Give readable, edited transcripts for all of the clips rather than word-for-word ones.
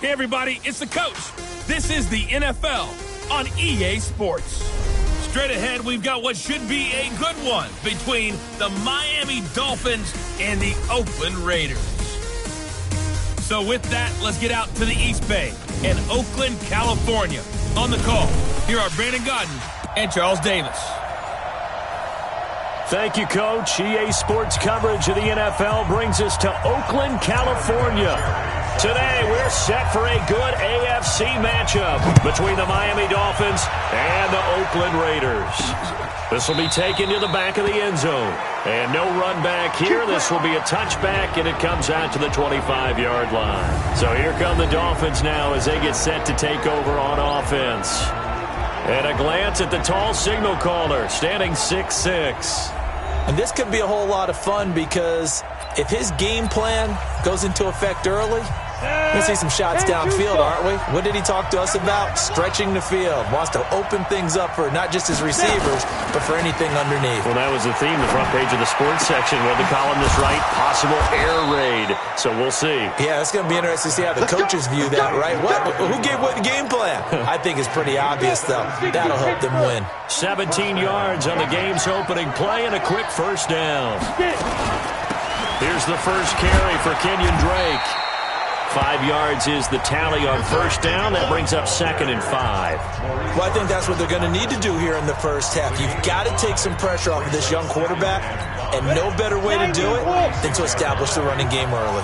Hey, everybody, it's the coach. This is the NFL on EA Sports. Straight ahead, we've got what should be a good one between the Miami Dolphins and the Oakland Raiders. So with that, let's get out to the East Bay in Oakland, California. On the call, here are Brandon Gaudin and Charles Davis. Thank you, Coach. EA Sports coverage of the NFL brings us to Oakland, California. Today, we're set for a good AFC matchup between the Miami Dolphins and the Oakland Raiders. This will be taken to the back of the end zone. And no run back here. This will be a touchback, and it comes out to the 25-yard line. So here come the Dolphins now as they get set to take over on offense. And a glance at the tall signal caller, standing 6'6". And this could be a whole lot of fun because if his game plan goes into effect early, we'll see some shots downfield, aren't we? What did he talk to us about? Stretching the field. Wants to open things up for not just his receivers, but for anything underneath. Well, that was the theme, the front page of the sports section. What the columnist write? Possible air raid. So we'll see. Yeah, it's going to be interesting to see how the coaches view that, right? Who gave away the game plan? I think it's pretty obvious, though. That'll help them win. 17 yards on the game's opening play and a quick first down. Here's the first carry for Kenyon Drake. 5 yards is the tally on first down. That brings up 2nd and 5. Well, I think that's what they're going to need to do here in the first half. You've got to take some pressure off of this young quarterback, and no better way to do it than to establish the running game early.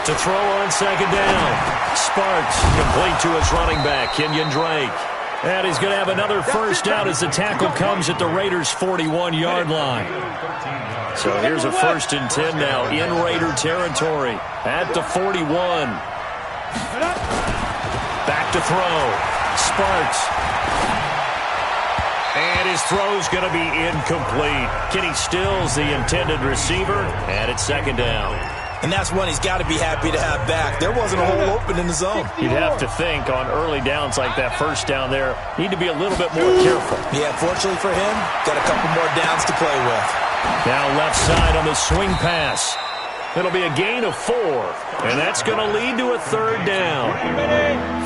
To throw on second down. Sparks complete to his running back, Kenyon Drake. And he's going to have another first down as the tackle comes at the Raiders' 41-yard line. So here's a 1st and 10 now in Raider territory at the 41. Back to throw. Sparks. And his throw's going to be incomplete. Kenny Stills, the intended receiver, and it's 2nd down. And that's one he's got to be happy to have back. There wasn't a hole open in the zone. You'd have to think on early downs like that first down there, need to be a little bit more careful. Yeah, fortunately for him, got a couple more downs to play with. Now left side on the swing pass. It'll be a gain of 4, and that's going to lead to a 3rd down.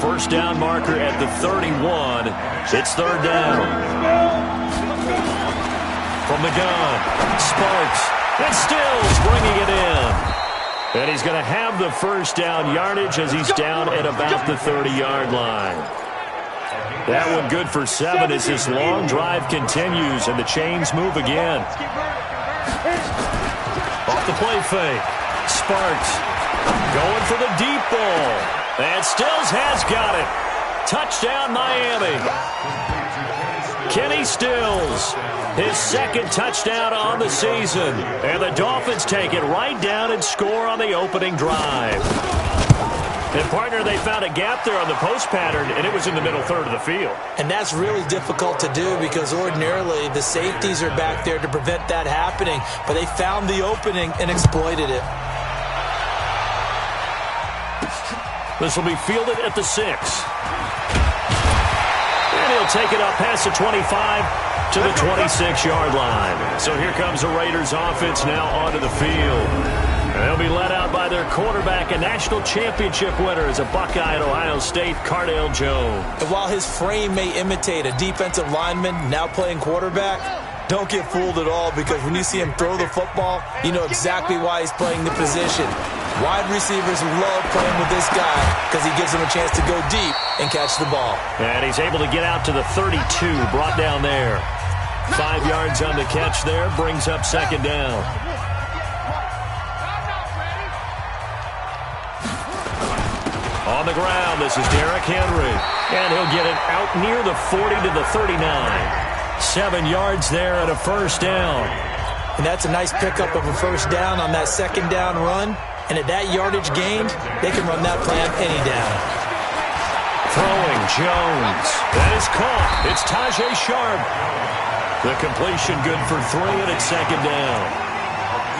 First down marker at the 31. It's 3rd down. From the gun, Sparks, and Stills bringing it in. And he's going to have the first down yardage as he's down at about the 30-yard line. That one good for 7 as this long drive continues and the chains move again. Off the play fake. Sparks going for the deep ball. And Stills has got it. Touchdown, Miami. Kenny Stills, his 2nd touchdown on the season. And the Dolphins take it right down and score on the opening drive. And, partner, they found a gap there on the post pattern, and it was in the middle third of the field. And that's really difficult to do because ordinarily the safeties are back there to prevent that happening. But they found the opening and exploited it. This will be fielded at the 6. And he'll take it up past the 25 to the 26-yard line. So here comes the Raiders offense now onto the field. And they'll be led out by their quarterback, a national championship winner as a Buckeye at Ohio State, Cardale Jones. And while his frame may imitate a defensive lineman now playing quarterback, don't get fooled at all because when you see him throw the football, you know exactly why he's playing the position. Wide receivers love playing with this guy because he gives them a chance to go deep and catch the ball. And he's able to get out to the 32, brought down there. 5 yards on the catch there, brings up 2nd down. On the ground, this is Derrick Henry. And he'll get it out near the 40 to the 39. 7 yards there and a first down. And that's a nice pickup of a first down on that 2nd down run. And at that yardage gained, they can run that plan any down. Throwing, Jones. That is caught. It's Tajay Sharp. The completion good for 3, and it's 2nd down.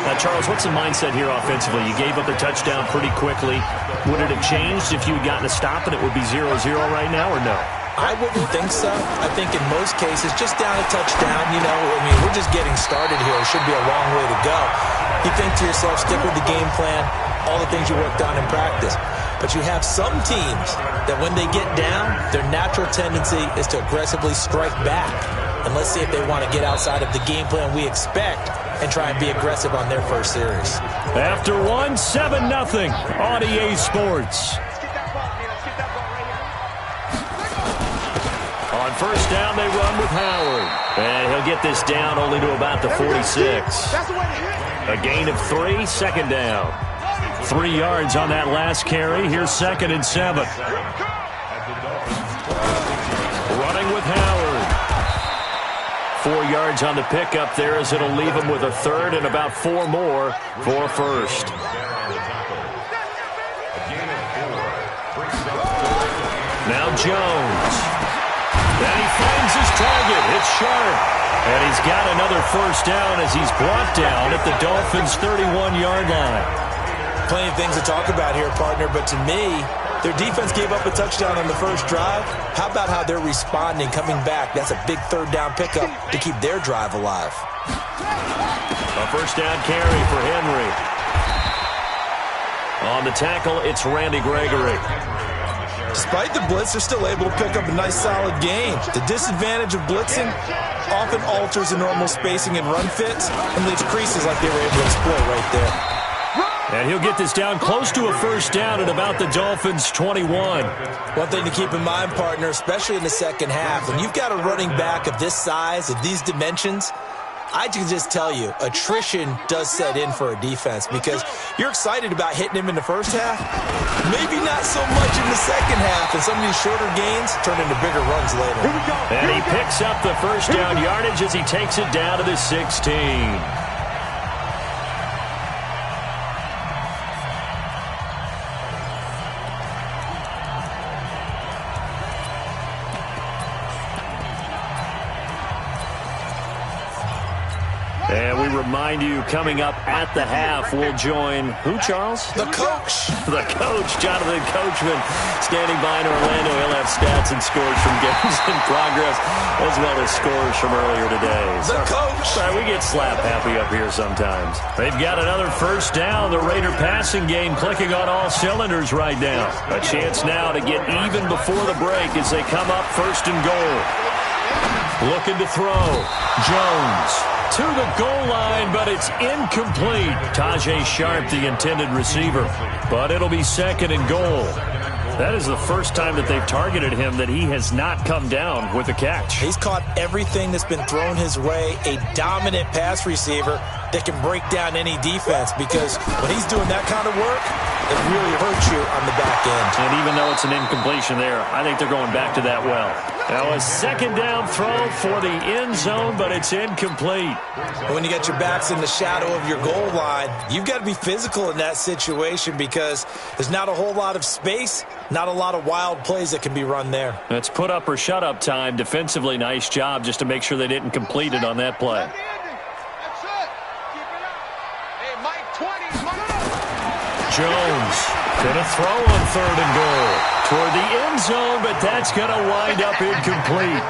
Now, Charles, what's the mindset here offensively? You gave up the touchdown pretty quickly. Would it have changed if you had gotten a stop and it would be 0-0 right now, or no? I wouldn't think so. I think in most cases, just down a touchdown, you know, I mean, we're just getting started here. It should be a long way to go. You think to yourself, stick with the game plan, all the things you worked on in practice. But you have some teams that when they get down, their natural tendency is to aggressively strike back. And let's see if they want to get outside of the game plan we expect and try and be aggressive on their first series. After one, 7-0 on EA Sports. On first down, they run with Howard. And he'll get this down only to about the 46. A gain of 3, second down. 3 yards on that last carry. Here's 2nd and 7. Running with Howard. 4 yards on the pickup there as it'll leave him with a third and about 4 more for first. Now Jones. And he finds his target. It's Sharp. And he's got another first down as he's brought down at the Dolphins' 31-yard line. Plenty of things to talk about here, partner, but to me, their defense gave up a touchdown on the first drive. How about how they're responding, coming back? That's a big third down pickup to keep their drive alive. A first down carry for Henry. On the tackle, it's Randy Gregory. Despite the blitz, they're still able to pick up a nice, solid gain. The disadvantage of blitzing often alters the normal spacing and run fits and leaves creases like they were able to exploit right there. And he'll get this down close to a first down at about the Dolphins' 21. One thing to keep in mind, partner, especially in the second half, when you've got a running back of this size, of these dimensions, I can just tell you, attrition does set in for a defense because you're excited about hitting him in the first half. Maybe not so much in the second half, and some of these shorter gains turn into bigger runs later. And he picks up the first down yardage as he takes it down to the 16. And we remind you, coming up at the half, we'll join who, Charles? The coach. The coach, Jonathan Coachman, standing by in Orlando. He'll have stats and scores from games in progress, as well as scores from earlier today. The coach. Sorry, we get slap happy up here sometimes. They've got another first down. The Raider passing game clicking on all cylinders right now. A chance now to get even before the break as they come up first and goal. Looking to throw. Jones to the goal line, but it's incomplete. Tajay Sharp, the intended receiver. But it'll be 2nd and goal. That is the first time that they've targeted him that he has not come down with a catch. He's caught everything that's been thrown his way. A dominant pass receiver that can break down any defense because when he's doing that kind of work, it really hurts you on the back end. And even though it's an incompletion there, I think they're going back to that well. Now a second down throw for the end zone, but it's incomplete. When you get your backs in the shadow of your goal line, you've got to be physical in that situation because there's not a whole lot of space, not a lot of wild plays that can be run there. That's put up or shut up time. Defensively, nice job just to make sure they didn't complete it on that play. Jones going to throw on 3rd and goal toward the end zone, but that's going to wind up incomplete.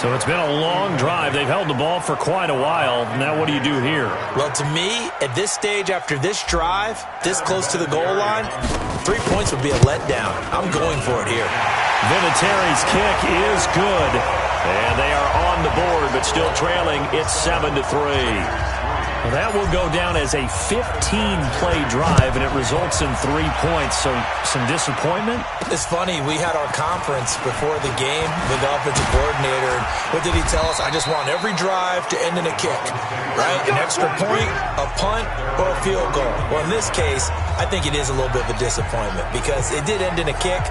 So it's been a long drive. They've held the ball for quite a while. Now what do you do here? Well, to me, at this stage, after this drive, this close to the goal line, 3 points would be a letdown. I'm going for it here. Vinatieri's kick is good. And they are on the board, but still trailing. It's 7-3. Well, that will go down as a 15-play drive, and it results in 3 points. So some disappointment? It's funny. We had our conference before the game with the offensive coordinator. And what did he tell us? I just want every drive to end in a kick, right? An extra point, a punt, or a field goal. Well, in this case, I think it is a little bit of a disappointment because it did end in a kick.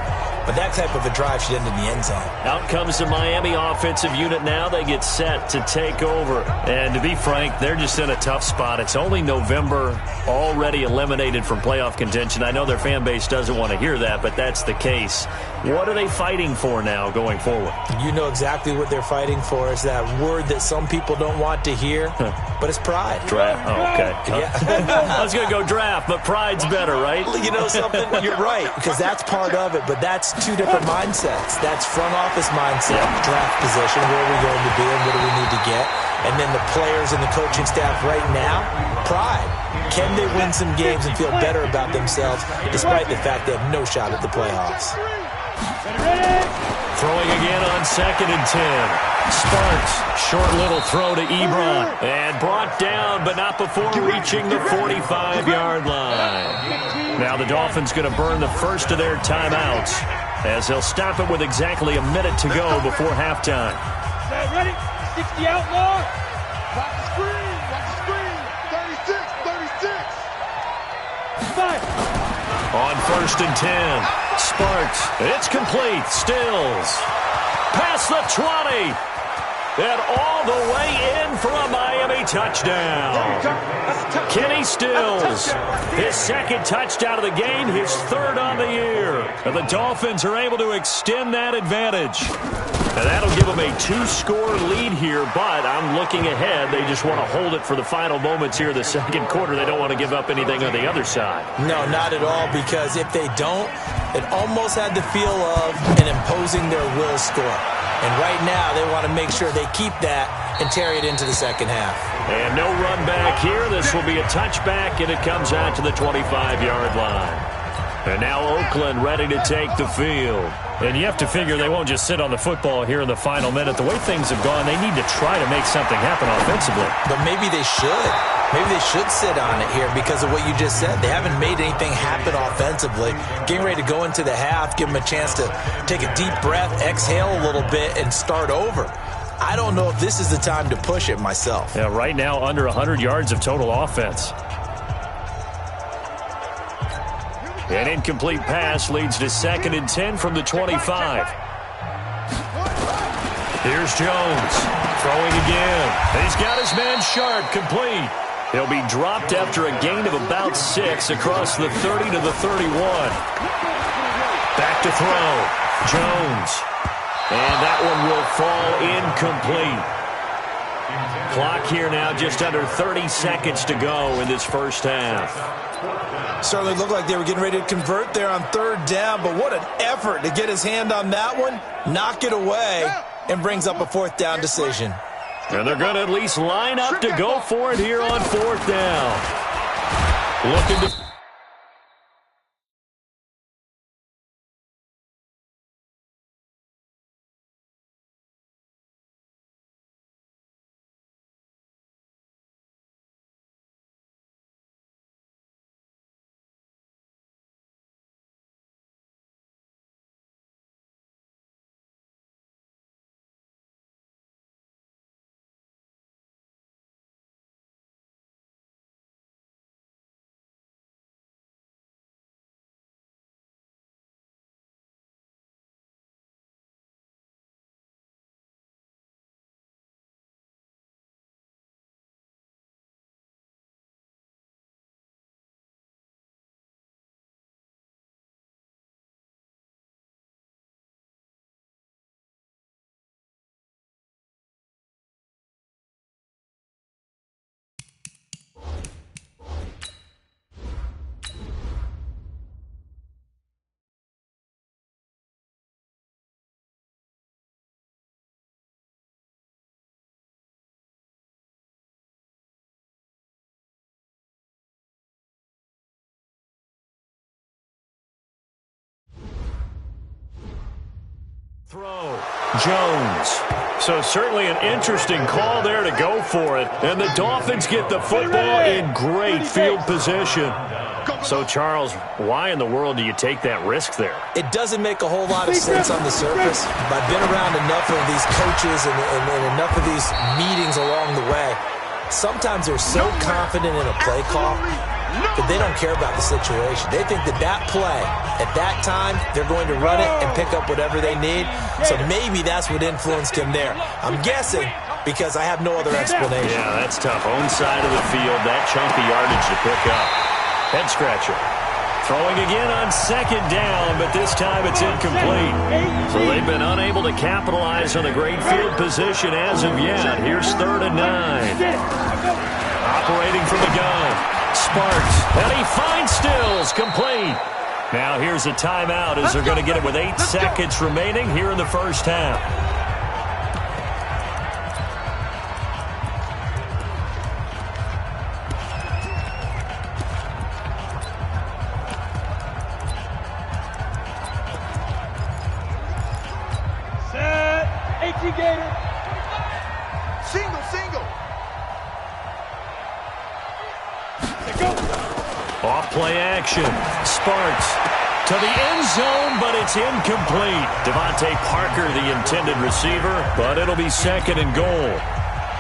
But that type of a drive should end in the end zone. Out comes the Miami offensive unit now. They get set to take over. And to be frank, they're just in a tough spot. It's only November, already eliminated from playoff contention. I know their fan base doesn't want to hear that, but that's the case. What are they fighting for now going forward? You know exactly what they're fighting for. Is that word that some people don't want to hear, but it's pride. Draft. Oh, okay. Yeah. I was going to go draft, but pride's better, right? You know something? You're right, because that's part of it, but that's two different mindsets. That's front office mindset, draft position, where are we going to be and what do we need to get? And then the players and the coaching staff right now, pride. Can they win some games and feel better about themselves despite the fact they have no shot at the playoffs? Throwing again on 2nd and 10. Sparks, short little throw to Ebron. And brought down, but not before reaching the 45-yard line. Now the Dolphins going to burn the first of their timeouts as they'll stop it with exactly a minute to go before halftime. Ready? 60 outlaw. Watch the screen. Watch the screen. 36. 5. On 1st and 10. Sparks. It's complete. Stills. Past the 20. And all the way in for a Miami touchdown. Kenny Stills, his 2nd touchdown of the game, his 3rd on the year. And the Dolphins are able to extend that advantage. And that'll give them a 2-score lead here, but I'm looking ahead. They just want to hold it for the final moments here in the 2nd quarter. They don't want to give up anything on the other side. No, not at all, because if they don't, it almost had the feel of an imposing their will score. And right now, they want to make sure they keep that and carry it into the 2nd half. And no run back here. This will be a touchback, and it comes out to the 25-yard line. And now Oakland ready to take the field. And you have to figure they won't just sit on the football here in the final minute. The way things have gone, they need to try to make something happen offensively. But maybe they should. Maybe they should sit on it here because of what you just said. They haven't made anything happen offensively. Getting ready to go into the half, give them a chance to take a deep breath, exhale a little bit, and start over. I don't know if this is the time to push it myself. Yeah, right now under 100 yards of total offense. An incomplete pass leads to 2nd and 10 from the 25. Here's Jones throwing again. He's got his man Sharp, complete. He'll be dropped after a gain of about 6 across the 30 to the 31. Back to throw. Jones. And that one will fall incomplete. Clock here now just under 30 seconds to go in this first half. Certainly looked like they were getting ready to convert there on 3rd down, but what an effort to get his hand on that one, knock it away, and brings up a 4th down decision. And they're going to at least line up to go for it here on 4th down. Looking to... Throw. Jones. So certainly an interesting call there to go for it. And the Dolphins get the football in great field position. So, Charles, why in the world do you take that risk there? It doesn't make a whole lot of sense on the surface. But I've been around enough of these coaches and enough of these meetings along the way. Sometimes they're so confident in a play call that they don't care about the situation. They think that that play, at that time, they're going to run it and pick up whatever they need. So maybe that's what influenced him there. I'm guessing because I have no other explanation. Yeah, that's tough. Own side of the field, that chunky yardage to pick up. Head scratcher. Throwing again on 2nd down, but this time it's incomplete. So they've been unable to capitalize on the great field position as of yet. Here's 3rd and 9. Operating from the gun. Sparks, and he finds Stills, complete. Now here's a timeout as they're going to get it with 8 seconds remaining here in the first half. Easy, Gator. Single, single. Go. Off play action. Sparks to the end zone, but it's incomplete. Devontae Parker, the intended receiver, but it'll be second and goal.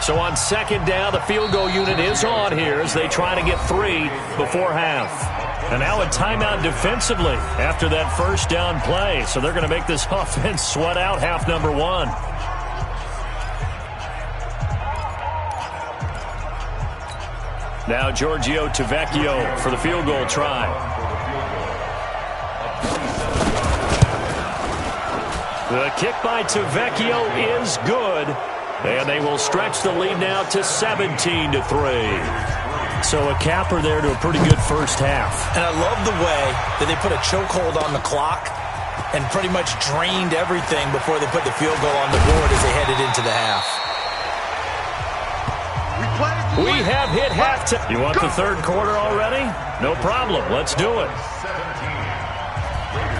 So on second down, the field goal unit is on here as they try to get 3 before half. And now a timeout defensively after that first down play. So they're going to make this offense sweat out half number 1. Now Giorgio Tavecchio for the field goal try. The kick by Tavecchio is good. And they will stretch the lead now to 17-3. So a capper there to a pretty good first half. And I love the way that they put a chokehold on the clock and pretty much drained everything before they put the field goal on the board as they headed into the half. We have hit halftime. You want the third quarter already? No problem. Let's do it.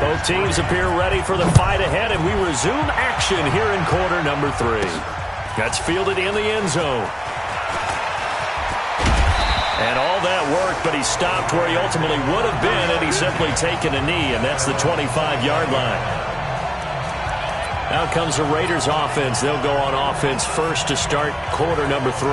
Both teams appear ready for the fight ahead, and we resume action here in quarter number 3. That's fielded in the end zone. And all that work, but he stopped where he ultimately would have been, and he's simply taken a knee, and that's the 25-yard line. Now comes the Raiders offense. They'll go on offense first to start quarter number 3.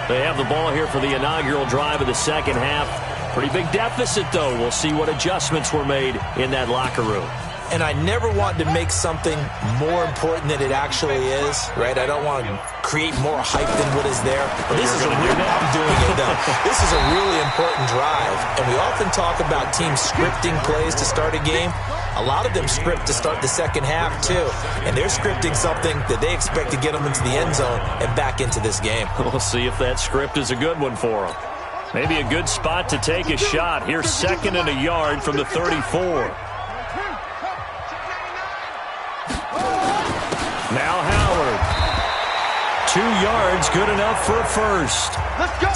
They have the ball here for the inaugural drive of the second half. Pretty big deficit, though. We'll see what adjustments were made in that locker room. And I never want to make something more important than it actually is, right? I don't want to create more hype than what is there. But this is I'm doing it, though. This is a really important drive. And we often talk about teams scripting plays to start a game. A lot of them script to start the second half, too. And they're scripting something that they expect to get them into the end zone and back into this game. We'll see if that script is a good one for them. Maybe a good spot to take a shot. Here's 2nd and a yard from the 34. Now Howard. 2 yards, good enough for a first.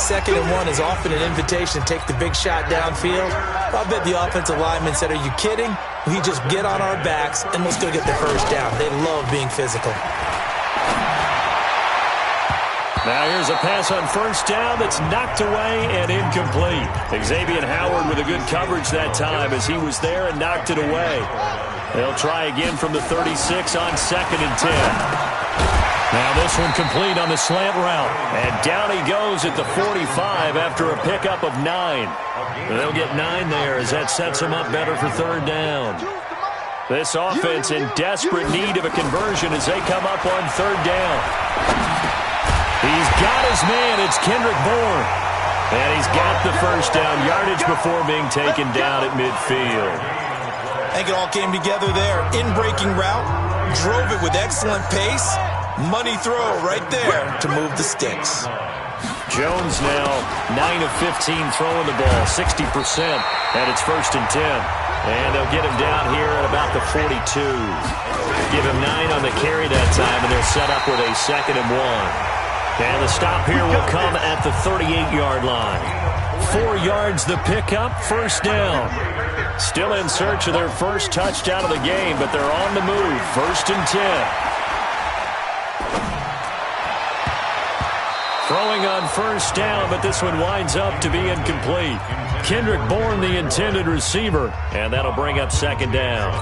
2nd and 1 is often an invitation to take the big shot downfield. I bet the offensive lineman said, are you kidding? We just get on our backs and let's go get the first down. They love being physical. Now here's a pass on first down that's knocked away and incomplete. Xavier Howard with a good coverage that time as he was there and knocked it away. They'll try again from the 36 on 2nd and 10. Now this one complete on the slant route. And down he goes at the 45 after a pickup of 9. They'll get 9 there as that sets them up better for 3rd down. This offense in desperate need of a conversion as they come up on 3rd down. He's got his man. It's Kendrick Bourne. And he's got the first down yardage before being taken down at midfield. I think it all came together there. In-breaking route, drove it with excellent pace. Money throw right there to move the sticks. Jones now 9 of 15 throwing the ball, 60%, and it's 1st and 10. And they'll get him down here at about the 42. Give him 9 on the carry that time, and they're set up with a 2nd and 1. And the stop here will come at the 38-yard line. 4 yards the pickup, 1st down. Still in search of their first touchdown of the game, but they're on the move. 1st and 10. Throwing on 1st down, but this one winds up to be incomplete. Kendrick Bourne, the intended receiver, and that'll bring up 2nd down.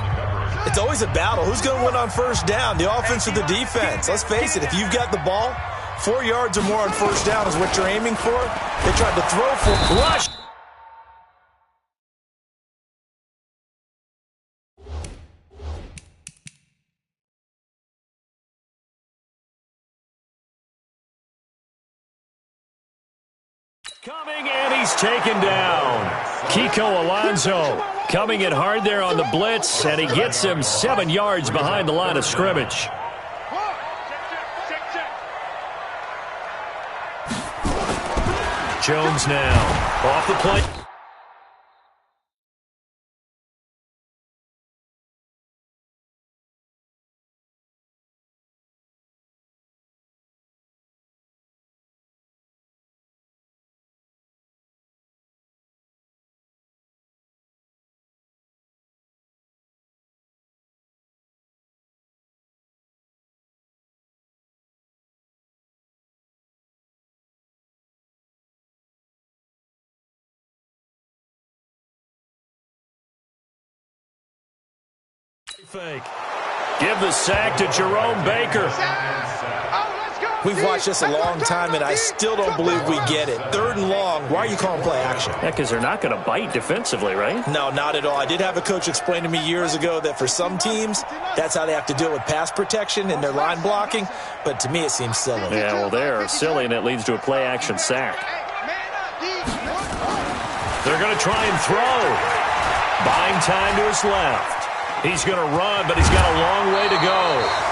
It's always a battle. Who's going to win on 1st down, the offense or the defense? Let's face it, if you've got the ball, 4 yards or more on 1st down is what you're aiming for. They tried to throw for rush. Coming, and he's taken down. Kiko Alonso coming in hard there on the blitz, and he gets him 7 yards behind the line of scrimmage. Jones now off the play. fake. Give the sack to Jerome Baker. We've watched this a long time, and I still don't believe we get it. 3rd and long, why are you calling play action? Yeah, because they're not going to bite defensively, right? No, not at all. I did have a coach explain to me years ago that for some teams, that's how they have to deal with pass protection and their line blocking, but to me it seems silly. Yeah, well, they're silly, and it leads to a play action sack. They're going to try and throw. Buying time to his left. He's going to run, but he's got a long way to go.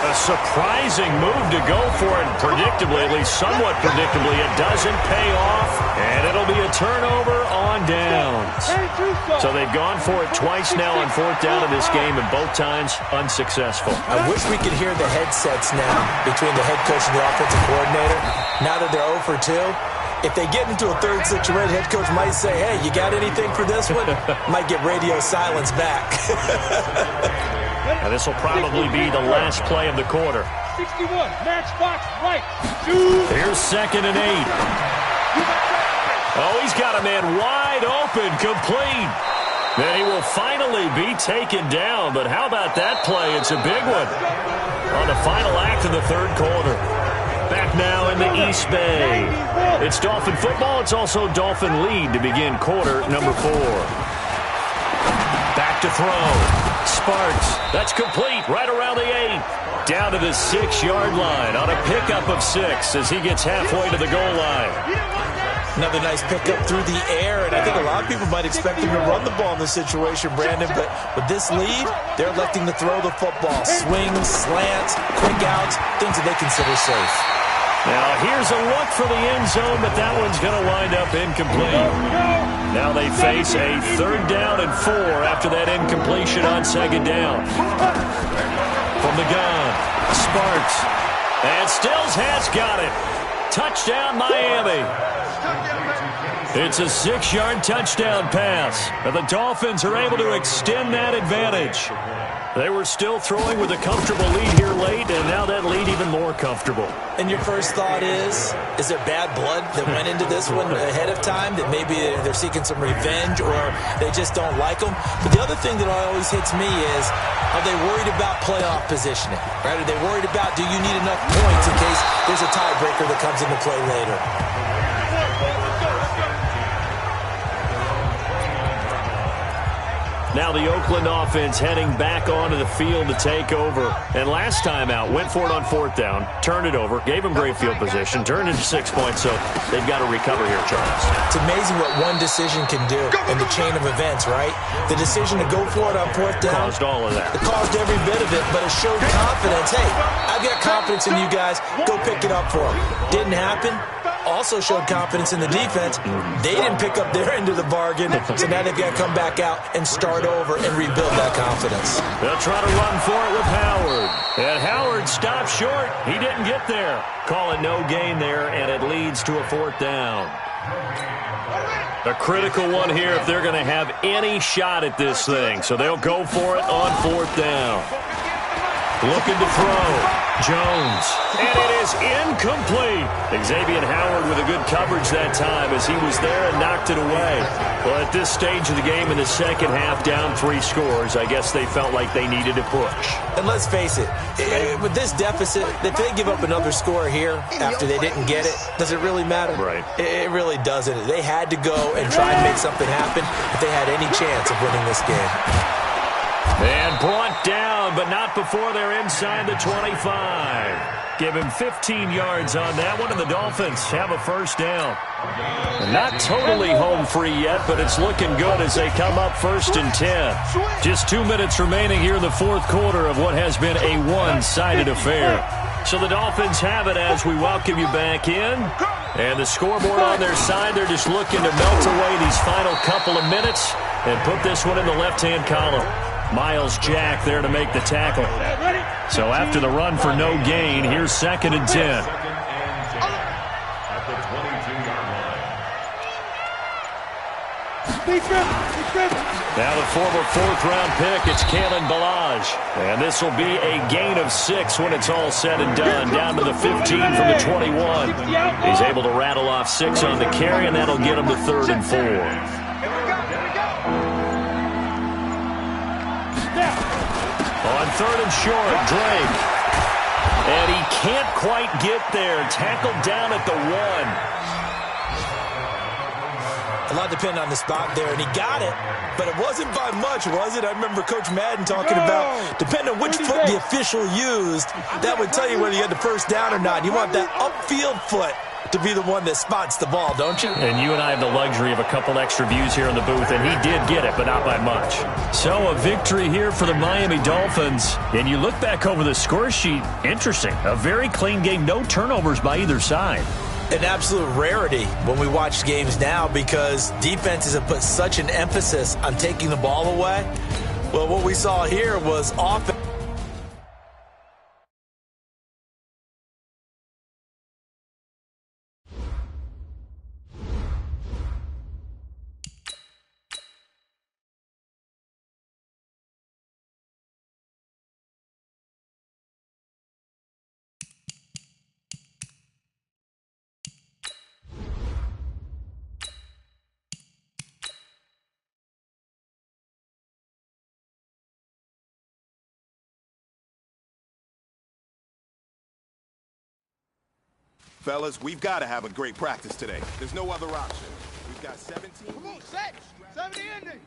A surprising move to go for it. Predictably, at least somewhat predictably, it doesn't pay off, and it'll be a turnover on downs. So they've gone for it twice now on 4th down in this game, and both times unsuccessful. I wish we could hear the headsets now between the head coach and the offensive coordinator. Now that they're 0 for 2. If they get into a 3rd situation, head coach might say, hey, you got anything for this one? Might get radio silence back. Now this will probably be the last play of the quarter. 61, match box right. Here's 2nd and 8. Oh, he's got a man wide open, complete. Then he will finally be taken down. But how about that play? It's a big one on the final act of the 3rd quarter. Back now in the East Bay. It's Dolphin football. It's also Dolphin lead to begin quarter number 4. Back to throw. Sparks. That's complete right around the 8. Down to the 6-yard line on a pickup of 6 as he gets halfway to the goal line. Another nice pickup through the air, and I think a lot of people might expect him to run the ball in this situation, Brandon, but with this lead, they're electing to throw the football. Swings, slants, quick outs, things that they consider safe. Now, here's a look for the end zone, but that one's going to wind up incomplete. Now they face a 3rd down and 4 after that incompletion on 2nd down. From the gun, Sparks. And Stills has got it. Touchdown, Miami. It's a 6-yard touchdown pass. And the Dolphins are able to extend that advantage. They were still throwing with a comfortable lead here late, and now that lead even more comfortable. And your first thought is there bad blood that went into this one ahead of time, that maybe they're seeking some revenge or they just don't like them? But the other thing that always hits me is, are they worried about playoff positioning? Right? Are they worried about, do you need enough points in case there's a tiebreaker that comes into play later? Now the Oakland offense heading back onto the field to take over. And last time out, went for it on 4th down, turned it over, gave them great field position, turned it to 6 points, so they've got to recover here, Charles. It's amazing what one decision can do in the chain of events, right? The decision to go for it on 4th down. Caused all of that. It caused every bit of it, but it showed confidence. Hey, I've got confidence in you guys. Go pick it up for them. Didn't happen. Also showed confidence in the defense. They didn't pick up their end of the bargain, so now they've got to come back out and start over and rebuild that confidence. They'll try to run for it with Howard. And Howard stopped short. He didn't get there. Call it no gain there, and it leads to a 4th down. A critical one here if they're going to have any shot at this thing. So they'll go for it on 4th down. Looking to throw. Jones. And it is incomplete. Xavier Howard with a good coverage that time as he was there and knocked it away. Well, at this stage of the game in the second half, down 3 scores, I guess they felt like they needed to push. And let's face it, with this deficit, if they give up another score here after they didn't get it, does it really matter? Right. It really doesn't. They had to go and try and make something happen if they had any chance of winning this game. And brought down, but not before they're inside the 25. Give him 15 yards on that one, and the Dolphins have a 1st down. Not totally home free yet, but it's looking good as they come up 1st and 10. Just 2 minutes remaining here in the 4th quarter of what has been a one-sided affair. So the Dolphins have it as we welcome you back in. And the scoreboard on their side, they're just looking to melt away these final couple of minutes and put this one in the left-hand column. Miles Jack there to make the tackle. So after the run for no gain, here's 2nd and 10. Now the former 4th-round pick, it's Kalen Ballage. And this will be a gain of 6 when it's all said and done. Down to the 15 from the 21. He's able to rattle off 6 on the carry, and that'll get him to 3rd and 4. On third and short. Drake. And he can't quite get there. Tackled down at the 1. A lot depended on the spot there, and he got it, but it wasn't by much, was it? I remember Coach Madden talking about, depending on which foot the official used, that would tell you whether you had the first down or not. You want that upfield foot to be the one that spots the ball, don't you? And you and I have the luxury of a couple extra views here in the booth, and he did get it, but not by much. So a victory here for the Miami Dolphins. And you look back over the score sheet, interesting. A very clean game, no turnovers by either side. An absolute rarity when we watch games now because defenses have put such an emphasis on taking the ball away. Well, what we saw here was offense. Fellas, we've got to have a great practice today. There's no other option. We've got 17 Come on, set. 70 ending.